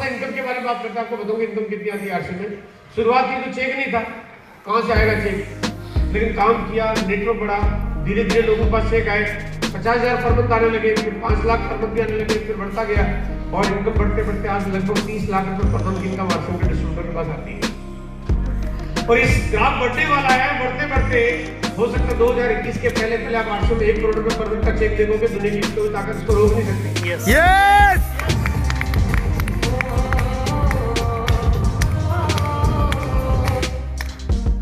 Income के बारे में बात करते हैं, आपको बताऊंगा इनकम कितनी आती है आरसी में। शुरुआत की तो चेक नहीं था, कहाँ से आएगा चेक, लेकिन काम किया, नेटवर्क बढ़ा, धीरे धीरे लोगों के पास चेक आए, 50,000 पर मंथ आने लगे, फिर 5 लाख पर मंथ भी आने लगे, फिर बढ़ता गया और इनकम बढ़ते बढ़ते आज लगभग 30 लाख रुपए पर मंथ की इनकम आरसी के डिस्ट्रीब्यूटर के पास आती है। और इस ग्राफ बढ़ने वाला है, बढ़ते बढ़ते हो सकता है 2021 के पहले आप 800 में 1 करोड़ रुपए पर मंथ का चेक देखोगे, दुनिया की कोई ताकत इसको रोक नहीं सकती। यस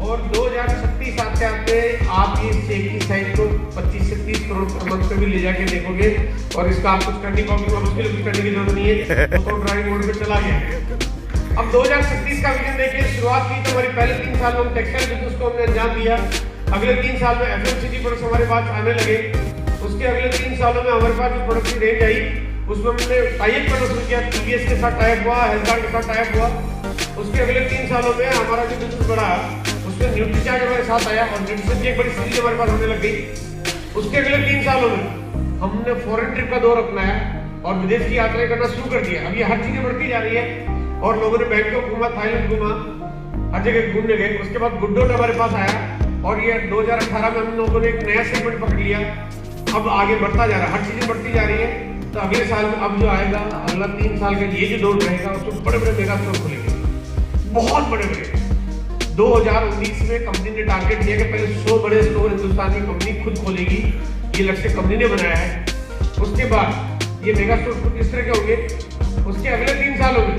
और 2036 आते आते आप ये चेक की साइज को 25 से 30 करोड़ पर मंथ पे भी ले जाके देखोगे और इसका आप कुछ करने को मुश्किल कुछ करने की जरूरत नहीं है, तो ड्राइंग बोर्ड पे चला गया। अब 2036 का विजन देखिए, शुरुआत की तो हमारी पहले 3 साल में हम टेक्सटाइल बिजनेस को हमने अंजाम दिया, अगले 3 साल में एफएमसीजी प्रोडक्ट्स हमारे पास आने लगे, उसके अगले 3 सालों में हमारे पास जो प्रोडक्ट की रेंज आई उसमें हमने टाइप करना शुरू किया, टीवीएस के साथ टाइप हुआ, हेल्थ के साथ टाइप हुआ। उसके अगले 3 सालों में हमारा जो बिजनेस बढ़ा उसमें न्यूट्रीचार्ज हमारे साथ आया और न्यूट्रिशन की एक बड़ी सीरीज हमारे पास होने लग गई। उसके अगले 3 सालों में हमने फॉरेन ट्रिप का दौर अपनाया और विदेश की यात्राएं करना शुरू कर दिया। अब ये हर चीजें बढ़ती जा रही है और लोगों ने बैंकॉक घूमा, थाईलैंड घूमा, हर जगह घूमने गए। उसके बाद गुड्डोट हमारे पास आया और ये 2018 में हम लोगों ने एक नया सेगमेंट पकड़ लिया, अब आगे बढ़ता जा रहा है, हर चीजें बढ़ती जा रही है। तो अगले साल में अब जो आएगा अगला 3 साल का ये जो दौर रहेगा उसमें बड़े बड़े मेगा स्टोर खुलेंगे, बहुत बड़े बड़े। 2019 में कंपनी ने टारगेट दिया कि पहले 100 बड़े स्टोर हिंदुस्तान की कंपनी खुद खोलेगी, ये लक्ष्य कंपनी ने बनाया है। उसके बाद ये मेगा स्टोर किस तरह के होंगे, उसके अगले 3 सालों में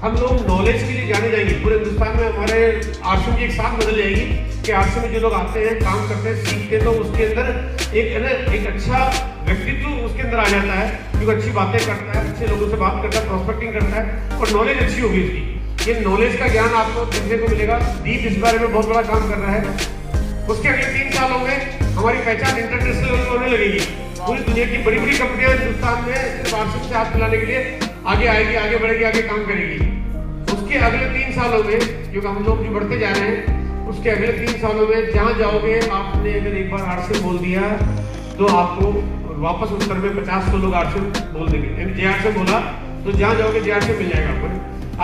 हम लोग नॉलेज के लिए जाने जाएंगे पूरे हिंदुस्तान में। हमारे आरसी की एक साथ बदल जाएगी कि आरसी में जो लोग आते हैं, काम करते हैं, सीखते हैं, तो उसके अंदर एक अच्छा व्यक्तित्व उसके अंदर आ जाता है, क्योंकि अच्छी बातें करता है, अच्छे लोगों से बात करता है, प्रॉस्पेक्टिंग करता है और नॉलेज अच्छी होगी उसकी। ये नॉलेज का ज्ञान आपको देखने को मिलेगा। दीप इस बारे में बहुत बड़ा काम कर रहा है। उसके अगले 3 सालों में हमारी पहचान इंटरनेशनल लेवल होने लगेगी, पूरी दुनिया की बड़ी बड़ी कंपनियां हिंदुस्तान में सिर्फ आरसी से हाथ मिलाने के लिए आगे आएगी, आगे बढ़ेगी, आगे काम करेगी। उसके अगले 3 सालों में क्योंकि हम लोग भी बढ़ते जा रहे हैं, उसके अगले 3 सालों में जहां जाओगे आपने अगर एक बार आरसी बोल दिया तो आपको वापस उत्तर में 50 लोग आरसी बोल देंगे। जेआर से बोला तो जहां जाओगे जेआर से मिल जाएगा आपको।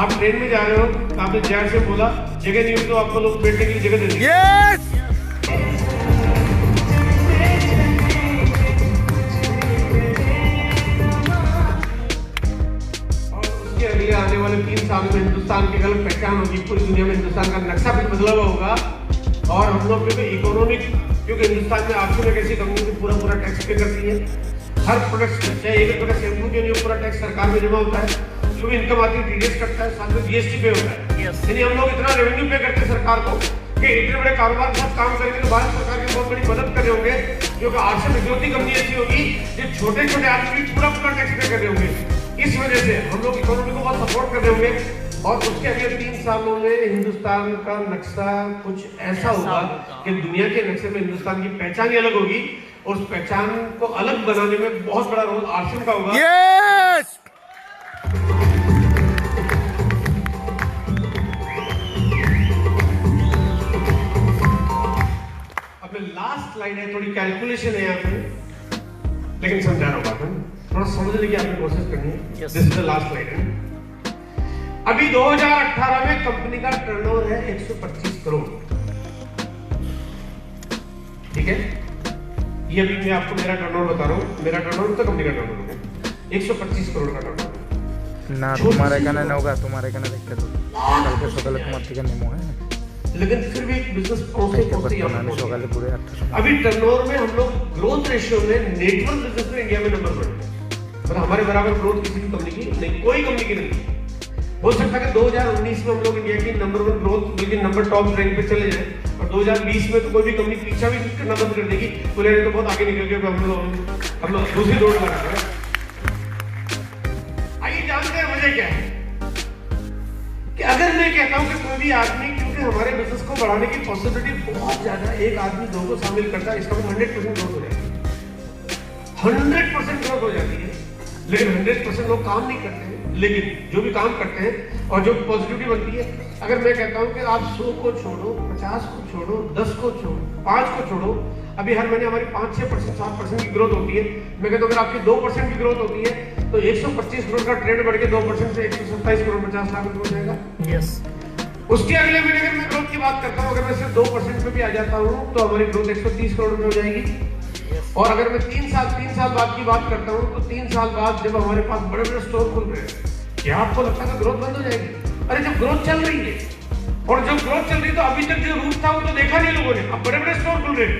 आप ट्रेन में जा रहे हो तो आपने जेआर से बोला, जगह नहीं हो तो आपको लोग बैठने के लिए जगह दे देंगे। अगले आने वाले 3 साल में हिंदुस्तान की गलत पहचान होगी, पूरी दुनिया में हिंदुस्तान का नक्शा भी बदला हुआ होगा और हम लोग क्योंकि इकोनॉमिक, क्योंकि हिंदुस्तान में आरसी में कैसी कंपनी की पूरा टैक्स पे करती है, हर प्रोडक्ट चाहे 1 रुपये का शैम्पू के लिए पूरा टैक्स सरकार में जमा होता है, जो भी इनकम आती है टीडीएस कटता है, साथ में जीएसटी पे होता है। यानी हम लोग इतना रेवेन्यू पे करते हैं सरकार को कि इतने बड़े कारोबार के साथ काम करेंगे तो भारत सरकार की बहुत बड़ी मदद कर रहे होंगे, क्योंकि आरसी में ज्योति कंपनी ऐसी होगी जो छोटे छोटे आदमी पूरा टैक्स पे कर रहे होंगे। इस वजह से हम लोग इकोनॉमी को बहुत सपोर्ट कर रहे होंगे और उसके अगले 3 सालों में हिंदुस्तान का नक्शा कुछ ऐसा होगा कि दुनिया के नक्शे में हिंदुस्तान की पहचान ही अलग होगी और उस पहचान को अलग बनाने में बहुत बड़ा रोल आरसी का होगा। यस अब लास्ट स्लाइड है, थोड़ी कैलकुलेशन है यहाँ पे, लेकिन समझा रहा हूँ बात है, थोड़ा समझने की आपने कोशिश करनी है। This is the last slide है। अभी 2018 में कंपनी का टर्नओवर है 125 करोड़, ठीक है। ये अभी मैं आपको मेरा टर्नओवर बता रहा हूँ, मेरा टर्नओवर तो कंपनी का टर्नओवर है 125 करोड़ का टर्नओवर ना। तुम्हारे कहना नहीं होगा, तुम्हारे कहना देखते तो कल के सकाल तुम्हारे ठीक नहीं है, लेकिन फिर भी बिजनेस पहुंचते पूरे अभी टर्नओवर में हम लोग ग्रोथ रेशियो में नेटवर्क बिजनेस में इंडिया में नंबर 1 है, मतलब हमारे बराबर ग्रोथ किसी भी कंपनी की नहीं, कोई कंपनी की नहीं। हो सकता है कि 2019 में हम लोग इंडिया की नंबर 1 ग्रोथ लेकिन नंबर टॉप रैंक पे चले जाए और 2020 में तो कोई भी कंपनी पीछा भी करना बंद कर देगी, बोले तो बहुत आगे निकल गए, हम लोग दूसरी दौड़ लगा रहे हैं। आइए जानते हैं वजह क्या है कि अगर मैं कहता हूं कि कोई भी आदमी, क्योंकि हमारे बिजनेस को बढ़ाने की पॉसिबिलिटी बहुत ज्यादा है, एक आदमी 2 को शामिल करता है, इसका मतलब 100% ग्रोथ हो जाती है, 100% ग्रोथ हो जाती है। लेकिन 100% लोग काम नहीं करते हैं, लेकिन जो भी काम करते हैं और जो पॉजिटिविटी बनती है, अगर मैं कहता हूं कि आप 100 को छोड़ो, 50 को छोड़ो, 10 को छोड़ो, 5 को छोड़ो, अभी हर महीने हमारी 5-6%, 7% की ग्रोथ होती है। मैं कहता हूं अगर आपकी 2% की ग्रोथ होती है तो 125 करोड़ का ट्रेड बढ़ के 2% से 127 करोड़ 50 लाख रुपए हो जाएगा। यस। उसके अगले महीने अगर मैं ग्रोथ की बात करता हूँ, अगर मैं सिर्फ 2% पे भी आ जाता हूँ तो हमारी ग्रोथ 130 करोड़ में हो जाएगी। और अगर मैं 3 साल बाद की बात करता हूँ तो 3 साल बाद जब हमारे पास बड़े बड़े स्टोर खुल रहे हैं, क्या आपको लगता है ग्रोथ बंद हो जाएगी? अरे जब ग्रोथ चल रही है, और जब ग्रोथ चल रही है तो अभी तक जो रूट था वो तो देखा नहीं लोगों ने। अब बड़े बड़े स्टोर खुल रहे हैं,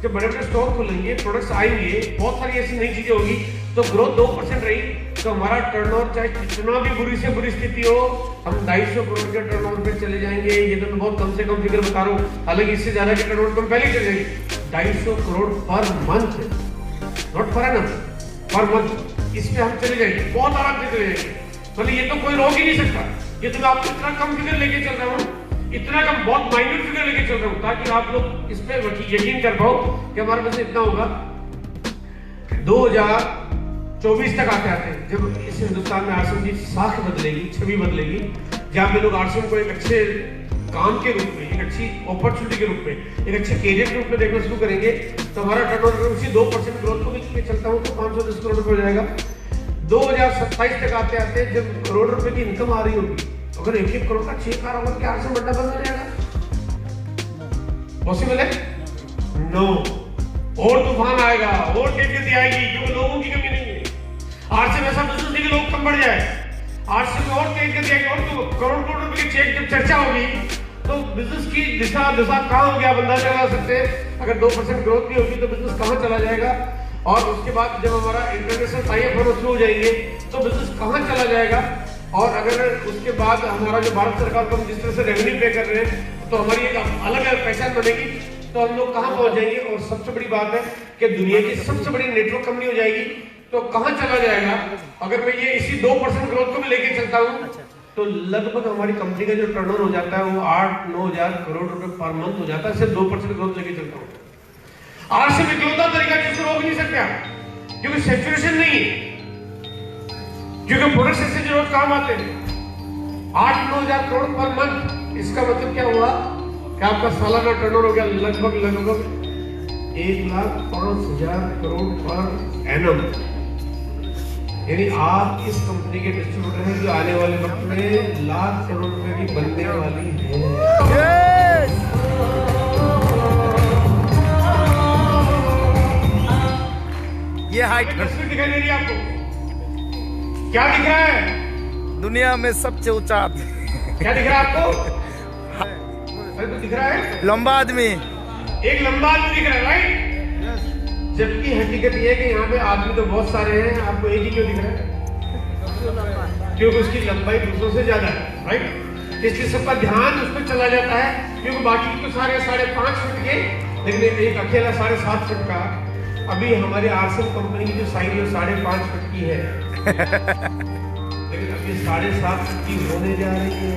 जब बड़े बड़े स्टोर खुलेंगे, प्रोडक्ट्स आएंगे, बहुत सारी ऐसी नई चीजें होगी, तो ग्रोथ 2% रही तो हमारा टर्नओवर चाहे कितना भी बुरी से बुरी स्थिति हो, हम 250 करोड़ के टर्नओवर पे चले जाएंगे। ये तो मैं बहुत कम से कम फिगर बता रहा हूँ, हालांकि इससे ज्यादा के टर्नओवर तो हम पहले चले जाएंगे। 250 crore per month, not per annum, per month, इस पे हम चले जाएंगे, बहुत आराम से चले जाएंगे। मतलब ये तो कोई रोक ही नहीं सकता। ये तो मैं आपको इतना कम फिगर लेके चल रहा हूँ, इतना कम बहुत माइन्यूट फिगर लेके चल रहा हूँ, ताकि आप लोग इस पे यकीन कर पाओ कि हमारे पास इतना होगा। 2024 तक आते आते जब इस हिंदुस्तान में आरसीएम की साख बदलेगी, छवि बदलेगी, जहाँ पे लोग आरसीएम को एक अच्छे काम के रूप में, एक अच्छी अपॉर्चुनिटी के रूप में, एक अच्छे कैरियर के रूप में देखना शुरू करेंगे, तो हमारा टर्नओवर उसी 2% ग्रोथ को लेकर चलता हूँ तो 510 करोड़ रुपए हो जाएगा। 2027 तक आते आते जब करोड़ रुपए की इनकम आ रही होगी, अगर 1-1 करोड़ का चेक आ रहा होगा, क्या आरसीएम बढ़ना बंद हो जाएगा? पॉसिबल है? नो। और तूफान आएगा, और तेज गति आएगी, क्योंकि लोगों की कमी नहीं है। आरसीएम ऐसा बिजनेस नहीं कि लोग कम बढ़ जाए, आरसीएम में और तेज गति आएगी, और तो करोड़ करोड़ रुपए के चेक जब चर्चा होगी तो बिजनेस की दिशा कहाँ हो गया आप अंदाजा लगा सकते हैं। अगर 2% ग्रोथ भी होगी तो बिजनेस कहाँ चला जाएगा, और उसके बाद जब हमारा इंटरनेशनल टाई-अप होना शुरू हो जाएंगे तो बिजनेस कहाँ चला जाएगा। और अगर उसके बाद हमारा जो भारत सरकार को हम जिस तरह से रेवेन्यू पे कर रहे हैं तो हमारी एक अलग अलग पहचान बनेगी, तो हम लोग कहाँ पहुंच जाएंगे। और सबसे बड़ी बात है कि दुनिया की सबसे बड़ी नेटवर्क कंपनी हो जाएगी, तो कहाँ चला जाएगा। अगर मैं ये इसी 2% ग्रोथ को भी लेके चलता हूँ तो लगभग हमारी कंपनी का जो टर्नओवर हो जाता है वो 8-9 हजार करोड़ रुपए पर मंथ हो जाता है, सिर्फ 2% ग्रोथ लेके चलता हूँ। आरसीएम इकलौता तरीका जिसको रोक नहीं सकता, क्योंकि सैचुरेशन नहीं है, क्योंकि प्रोडक्ट्स ऐसे जो रोज काम आते हैं 8-9 हजार करोड़ पर मंथ। इसका मतलब क्या हुआ कि आपका सालाना टर्नओवर हो गया लगभग 1,05,000 करोड़ पर एनम। यानी आप इस कंपनी के डिस्ट्रीब्यूटर हैं जो आने वाले वक्त में 1,00,000 करोड़ रुपए की बनने वाली है। ये हाइट तस्वीर दिखाई दे रही है आपको? क्या दिख रहा है? दुनिया में सबसे ऊंचा क्या दिख रहा है आपको? अरे तो दिख रहा है लंबा आदमी, एक लंबा आदमी दिख रहा है, राइट? जबकि हकीकत ये है कि यहाँ पे आदमी तो बहुत सारे हैं, आपको एक ही क्यों दिख रहा है? क्योंकि उसकी लंबाई दूसरों से ज्यादा है, राइट? इसलिए सबका ध्यान उस पर चला जाता है, क्योंकि बाकी तो सारे 5.5 फीट के, लेकिन एक अकेला 7.5 फीट का। अभी हमारी आरसीएम कंपनी की जो साइज है 5.5 फीट की है, लेकिन अभी 7.5 फीट की होने जा रही है।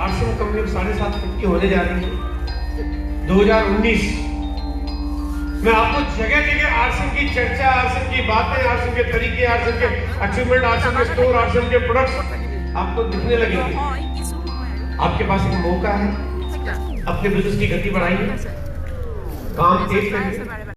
आरसीएम कंपनी 7.5 फीट की होने जा रही है 2019 में। आपको जगह जगह आरसीएम की चर्चा, आरसीएम की बातें, आरसीएम के तरीके, आरसीएम के अचीवमेंट, आरसीएम के स्टोर, आरसीएम के प्रोडक्ट्स आपको दिखने लगेंगे। आपके पास एक मौका है, अपने बिजनेस की गति बढ़ाइए, काम तेज करिए,